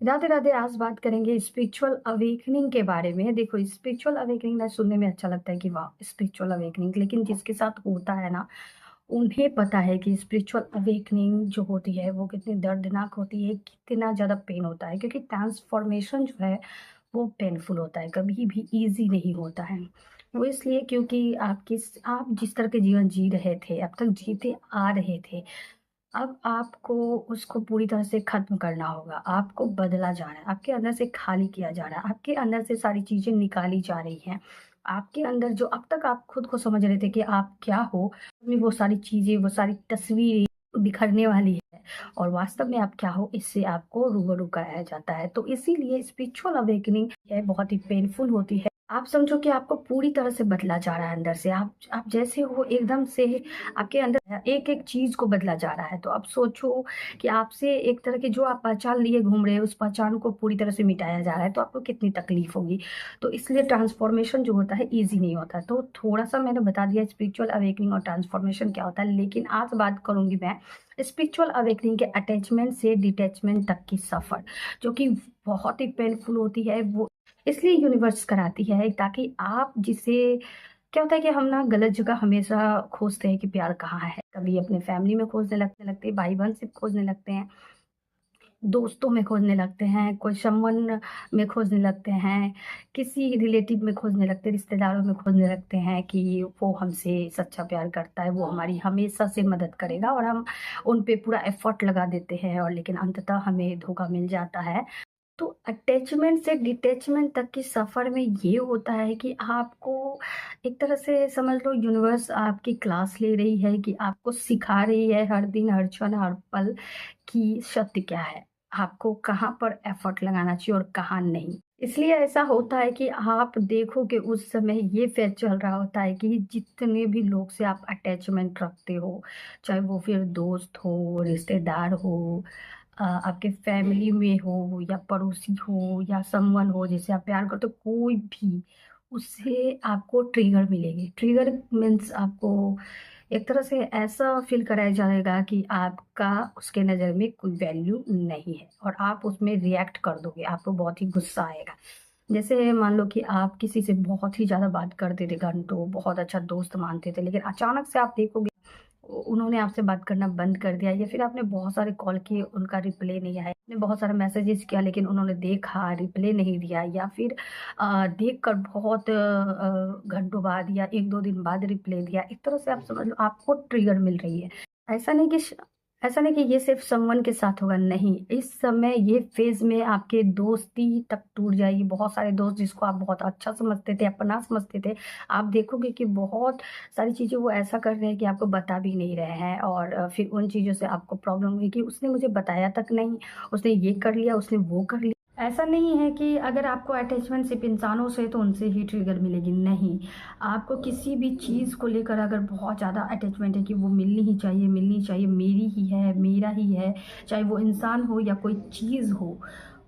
राधे राधे। आज बात करेंगे स्पिरिचुअल अवेकनिंग के बारे में। देखो, स्पिरिचुअल अवेकनिंग ना सुनने में अच्छा लगता है कि वाह स्पिरिचुअल अवेकनिंग, लेकिन जिसके साथ होता है ना, उन्हें पता है कि स्पिरिचुअल अवेकनिंग जो होती है वो कितनी दर्दनाक होती है, कितना ज़्यादा पेन होता है। क्योंकि ट्रांसफॉर्मेशन जो है वो पेनफुल होता है, कभी भी ईज़ी नहीं होता है। वो इसलिए क्योंकि आप जिस तरह के जीवन जी रहे थे, अब तक जीते आ रहे थे, अब आपको उसको पूरी तरह से ख़त्म करना होगा। आपको बदला जा रहा है, आपके अंदर से खाली किया जा रहा है, आपके अंदर से सारी चीज़ें निकाली जा रही हैं। आपके अंदर जो अब तक आप खुद को समझ रहे थे कि आप क्या हो, में वो सारी चीज़ें, वो सारी तस्वीरें बिखरने वाली है और वास्तव में आप क्या हो, इससे आपको रूबरू कराया जाता है। तो इसीलिए स्पिरिचुअल अवेकनिंग है, बहुत ही पेनफुल होती है। आप समझो कि आपको पूरी तरह से बदला जा रहा है अंदर से। आप जैसे हो एकदम से, आपके अंदर एक-एक चीज़ को बदला जा रहा है। तो आप सोचो कि आपसे एक तरह की जो आप पहचान लिए घूम रहे हो, उस पहचान को पूरी तरह से मिटाया जा रहा है, तो आपको कितनी तकलीफ़ होगी। तो इसलिए ट्रांसफ़ॉर्मेशन जो होता है ईज़ी नहीं होता। तो थोड़ा-सा मैंने बता दिया स्पिरिचुअल अवेकनिंग और ट्रांसफ़ॉर्मेशन क्या होता है, लेकिन आज बात करूँगी मैं स्पिरिचुअल अवेकनिंग के अटैचमेंट से डिटैचमेंट तक की सफ़र, जो कि बहुत ही पेनफुल होती है। वो इसलिए यूनिवर्स कराती है ताकि आप जिसे क्या होता है कि हम ना गलत जगह हमेशा खोजते हैं कि प्यार कहाँ है। कभी अपने फैमिली में खोजने लगते हैं, भाई-बहन से खोजने लगते हैं, दोस्तों में खोजने लगते हैं, कोई समवन में खोजने लगते हैं, किसी रिलेटिव में खोजने लगते हैं, रिश्तेदारों में खोजने लगते हैं कि वो हमसे सच्चा प्यार करता है, वो हमारी हमेशा से मदद करेगा और हम उन पे पूरा एफ़र्ट लगा देते हैं और लेकिन अंततः हमें धोखा मिल जाता है। तो अटैचमेंट से डिटैचमेंट तक के सफ़र में ये होता है कि आपको एक तरह से समझ लो यूनिवर्स आपकी क्लास ले रही है कि आपको सिखा रही है हर दिन, हर क्षण, हर पल कि सत्य क्या है। आपको कहाँ पर एफ़र्ट लगाना चाहिए और कहाँ नहीं। इसलिए ऐसा होता है कि आप देखो कि उस समय ये फ़ेज़ चल रहा होता है कि जितने भी लोग से आप अटैचमेंट रखते हो, चाहे वो फिर दोस्त हो, रिश्तेदार हो, आपके फैमिली में हो या पड़ोसी हो या समवन हो जिसे आप प्यार करते हो, कोई भी, उससे आपको ट्रिगर मिलेगी। ट्रिगर मीन्स आपको एक तरह से ऐसा फ़ील कराया जाएगा कि आपका उसके नज़र में कोई वैल्यू नहीं है और आप उसमें रिएक्ट कर दोगे, आपको बहुत ही गुस्सा आएगा। जैसे मान लो कि आप किसी से बहुत ही ज़्यादा बात करते थे घंटों, बहुत अच्छा दोस्त मानते थे, लेकिन अचानक से आप देखोगे उन्होंने आपसे बात करना बंद कर दिया या फिर आपने बहुत सारे कॉल किए, उनका रिप्लाई नहीं आया। आपने बहुत सारा मैसेजेस किया लेकिन उन्होंने देखा, रिप्लाई नहीं दिया या फिर देखकर बहुत घंटों बाद या 1-2 दिन बाद रिप्लाई दिया। एक तरह से आप समझ लो आपको ट्रिगर मिल रही है। ऐसा नहीं कि श ऐसा नहीं कि ये सिर्फ़ समवन के साथ होगा, नहीं। इस समय ये फ़ेज़ में आपके दोस्ती तक टूट जाएगी। बहुत सारे दोस्त जिसको आप बहुत अच्छा समझते थे, अपना समझते थे, आप देखोगे कि बहुत सारी चीज़ें वो ऐसा कर रहे हैं कि आपको बता भी नहीं रहे हैं और फिर उन चीज़ों से आपको प्रॉब्लम हुई कि उसने मुझे बताया तक नहीं, उसने ये कर लिया, उसने वो कर लिया। ऐसा नहीं है कि अगर आपको अटैचमेंट सिर्फ़ इंसानों से है तो उनसे ही ट्रिगर मिलेगी, नहीं। आपको किसी भी चीज़ को लेकर अगर बहुत ज़्यादा अटैचमेंट है कि वो मिलनी चाहिए, मेरी ही है, मेरा ही है, चाहे वो इंसान हो या कोई चीज़ हो,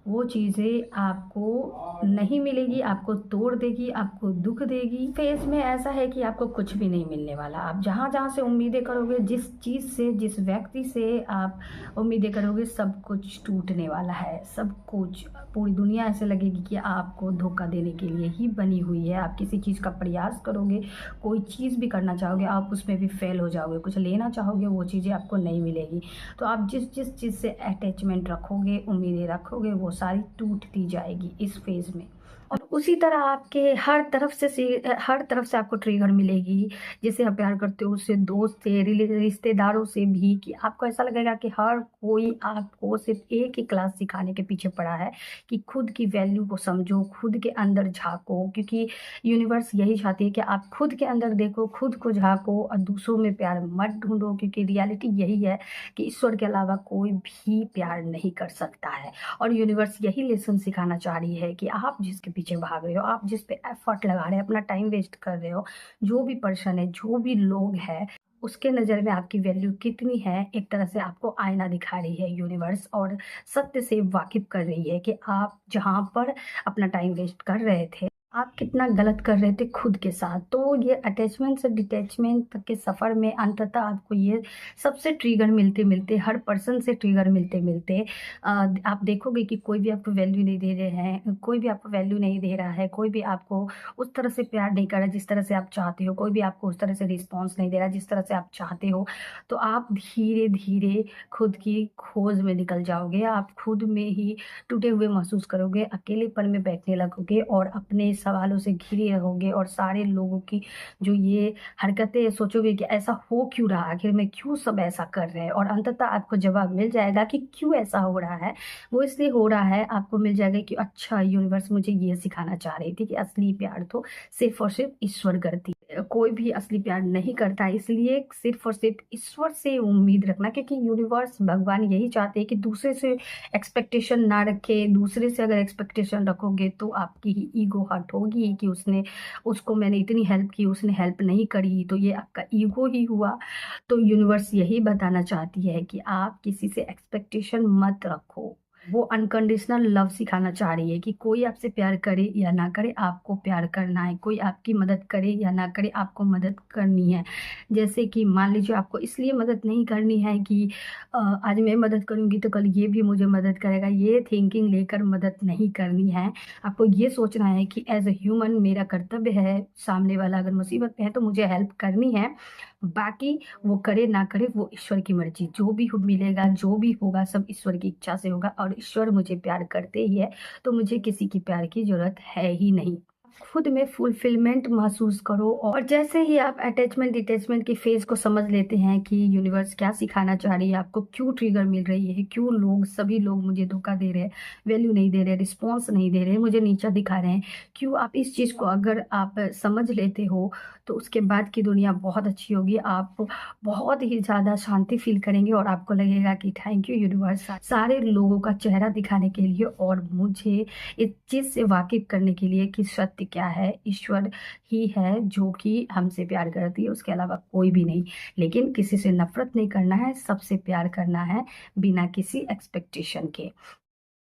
वो चीज़ें आपको नहीं मिलेगी, आपको तोड़ देगी, आपको दुःख देगी। फ़ेज़ में ऐसा है कि आपको कुछ भी नहीं मिलने वाला। आप जहाँ-जहाँ से उम्मीदें करोगे, जिस चीज़ से, जिस व्यक्ति से आप उम्मीदें करोगे, सब कुछ टूटने वाला है। सब कुछ, पूरी दुनिया ऐसे लगेगी कि आपको धोखा देने के लिए ही बनी हुई है। आप किसी चीज़ का प्रयास करोगे, कोई चीज़ भी करना चाहोगे, आप उसमें भी फ़ेल हो जाओगे। कुछ लेना चाहोगे, वो चीज़ें आपको नहीं मिलेगी। तो आप जिस चीज़ से अटैचमेंट रखोगे, उम्मीदें रखोगे, वो सारी टूटती जाएगी इस फ़ेज़ में। और उसी तरह आपके हर तरफ से आपको ट्रिगर मिलेगी। जिसे आप प्यार करते हो उससे, दोस्त से, रिश्तेदारों से भी, कि आपको ऐसा लगेगा कि हर कोई आपको सिर्फ़ एक ही क्लास सिखाने के पीछे पड़ा है कि खुद की वैल्यू को समझो, खुद के अंदर झाँको, क्योंकि यूनिवर्स यही चाहती है कि आप खुद के अंदर देखो, खुद को झाँको और दूसरों में प्यार मत ढूँढो, क्योंकि रियलिटी यही है कि ईश्वर के अलावा कोई भी प्यार नहीं कर सकता है। और यूनिवर्स यही लेसन सिखाना चाह रही है कि आप जिसके पीछे भाग रहे हो, आप जिस पे एफर्ट लगा रहे हो, अपना टाइम वेस्ट कर रहे हो, जो भी पर्सन है, जो भी लोग हैं, उसके नज़र में आपकी वैल्यू कितनी है, एक तरह से आपको आईना दिखा रही है यूनिवर्स और सत्य से वाकिफ़ कर रही है कि आप जहाँ पर अपना टाइम वेस्ट कर रहे थे, आप कितना गलत कर रहे थे खुद के साथ। तो ये अटैचमेंट से डिटैचमेंट तक के सफ़र में अंततः आपको ये सबसे ट्रिगर मिलते मिलते, हर पर्सन से ट्रिगर मिलते मिलते आप देखोगे कि कोई भी आपको वैल्यू नहीं दे रहे हैं, कोई भी आपको वैल्यू नहीं दे रहा है, कोई भी आपको उस तरह से प्यार नहीं कर रहा जिस तरह से आप चाहते हो, कोई भी आपको उस तरह से रिस्पॉन्स नहीं दे रहा जिस तरह से आप चाहते हो। तो आप धीरे धीरे खुद की खोज में निकल जाओगे, आप खुद में ही टूटे हुए महसूस करोगे, अकेलेपन में बैठने लगोगे और अपने सवालों से घिरे रहोगे और सारे लोगों की जो ये हरकतें सोचोगे कि ऐसा हो क्यों रहा, आखिर में क्यों सब ऐसा कर रहे हैं। और अंततः आपको जवाब मिल जाएगा कि क्यों ऐसा हो रहा है। वो इसलिए हो रहा है, आपको मिल जाएगा कि अच्छा यूनिवर्स मुझे ये सिखाना चाह रही थी कि असली प्यार तो सिर्फ और सिर्फ ईश्वर करती है, कोई भी असली प्यार नहीं करता। इसलिए सिर्फ और सिर्फ ईश्वर से उम्मीद रखना, क्योंकि यूनिवर्स भगवान यही चाहते हैं कि दूसरे से एक्सपेक्टेशन ना रखे। दूसरे से अगर एक्सपेक्टेशन रखोगे तो आपकी ही ईगो हर्ट होगी कि उसने उसको मैंने इतनी हेल्प की, उसने हेल्प नहीं करी, तो ये आपका ईगो ही हुआ। तो यूनिवर्स यही बताना चाहती है कि आप किसी से एक्सपेक्टेशन मत रखो। वो अनकंडीशनल लव सिखाना चाह रही है कि कोई आपसे प्यार करे या ना करे, आपको प्यार करना है। कोई आपकी मदद करे या ना करे, आपको मदद करनी है। जैसे कि मान लीजिए आपको इसलिए मदद नहीं करनी है कि आज मैं मदद करूंगी तो कल ये भी मुझे मदद करेगा, ये थिंकिंग लेकर मदद नहीं करनी है। आपको ये सोचना है कि एज ए ह्यूमन मेरा कर्तव्य है, सामने वाला अगर मुसीबत में है तो मुझे हेल्प करनी है। बाकी वो करे ना करे वो ईश्वर की मर्जी, जो भी मिलेगा जो भी होगा सब ईश्वर की इच्छा से होगा। और ईश्वर मुझे प्यार करते ही है, तो मुझे किसी की प्यार की जरूरत है ही नहीं। खुद में फुलफिलमेंट महसूस करो। और जैसे ही आप अटैचमेंट डिटैचमेंट की फेज को समझ लेते हैं कि यूनिवर्स क्या सिखाना चाह रही है, आपको क्यों ट्रिगर मिल रही है, क्यों लोग सभी लोग मुझे धोखा दे रहे हैं, वैल्यू नहीं दे रहे, रिस्पॉन्स नहीं दे रहे, मुझे नीचा दिखा रहे हैं, क्यों, आप इस चीज़ को अगर आप समझ लेते हो तो उसके बाद की दुनिया बहुत अच्छी होगी। आप बहुत ही ज़्यादा शांति फील करेंगे और आपको लगेगा कि थैंक यू यूनिवर्स सारे लोगों का चेहरा दिखाने के लिए और मुझे इस चीज़ से वाकिफ करने के लिए कि सत्य क्या है। ईश्वर ही है जो कि हमसे प्यार करती है, उसके अलावा कोई भी नहीं। लेकिन किसी से नफरत नहीं करना है, सबसे प्यार करना है बिना किसी एक्सपेक्टेशन के।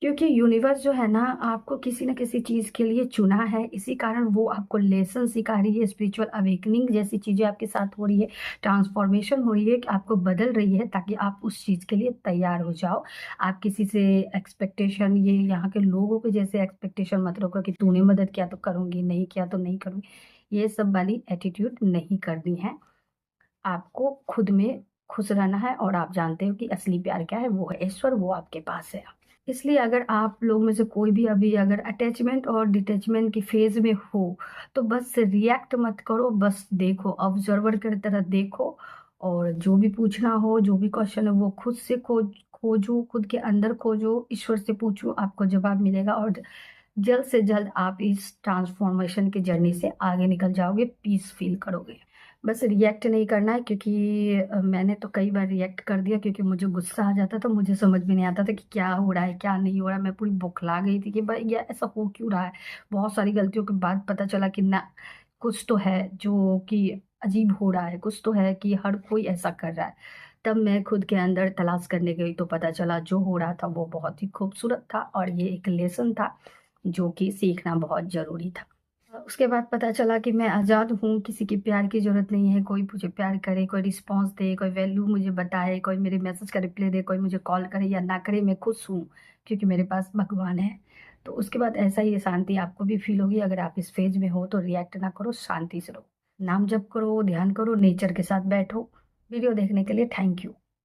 क्योंकि यूनिवर्स जो है ना आपको किसी न किसी चीज़ के लिए चुना है, इसी कारण वो आपको लेसन सिखा रही है। स्पिरिचुअल अवेकनिंग जैसी चीज़ें आपके साथ हो रही है, ट्रांसफॉर्मेशन हो रही है, कि आपको बदल रही है ताकि आप उस चीज़ के लिए तैयार हो जाओ। आप किसी से एक्सपेक्टेशन, ये यहाँ के लोगों के जैसे एक्सपेक्टेशन मत रखो कि तूने मदद किया तो करूँगी, नहीं किया तो नहीं करूँगी। ये सब वाली एटीट्यूड नहीं करनी है। आपको खुद में खुश रहना है और आप जानते हो कि असली प्यार क्या है, वो है ईश्वर, वो आपके पास है। इसलिए अगर आप लोग में से कोई भी अभी अगर अटैचमेंट और डिटैचमेंट की फेज में हो तो बस रिएक्ट मत करो, बस देखो, ऑब्जर्वर की तरह देखो। और जो भी पूछना हो, जो भी क्वेश्चन है वो खुद से खोजो, खुद के अंदर खोजो, ईश्वर से पूछो, आपको जवाब मिलेगा। और जल्द से जल्द आप इस ट्रांसफॉर्मेशन की जर्नी से आगे निकल जाओगे, पीस फील करोगे। बस रिएक्ट नहीं करना है, क्योंकि मैंने तो कई बार रिएक्ट कर दिया, क्योंकि मुझे गुस्सा आ जाता था, मुझे समझ में नहीं आता था कि क्या हो रहा है क्या नहीं हो रहा है। मैं पूरी बौखला गई थी कि भाई ये ऐसा हो क्यों रहा है। बहुत सारी गलतियों के बाद पता चला कि ना, कुछ तो है जो कि अजीब हो रहा है, कुछ तो है कि हर कोई ऐसा कर रहा है। तब मैं खुद के अंदर तलाश करने गई तो पता चला जो हो रहा था वो बहुत ही खूबसूरत था और ये एक लेसन था जो कि सीखना बहुत ज़रूरी था। उसके बाद पता चला कि मैं आज़ाद हूँ, किसी की प्यार की ज़रूरत नहीं है। कोई मुझे प्यार करे, कोई रिस्पॉन्स दे, कोई वैल्यू मुझे बताए, कोई मेरे मैसेज का रिप्लाई दे, कोई मुझे कॉल करे या ना करे, मैं खुश हूँ क्योंकि मेरे पास भगवान है। तो उसके बाद ऐसा ही शांति आपको भी फील होगी। अगर आप इस फेज में हो तो रिएक्ट ना करो, शांति से रहो, नाम जप करो, ध्यान करो, नेचर के साथ बैठो। वीडियो देखने के लिए थैंक यू।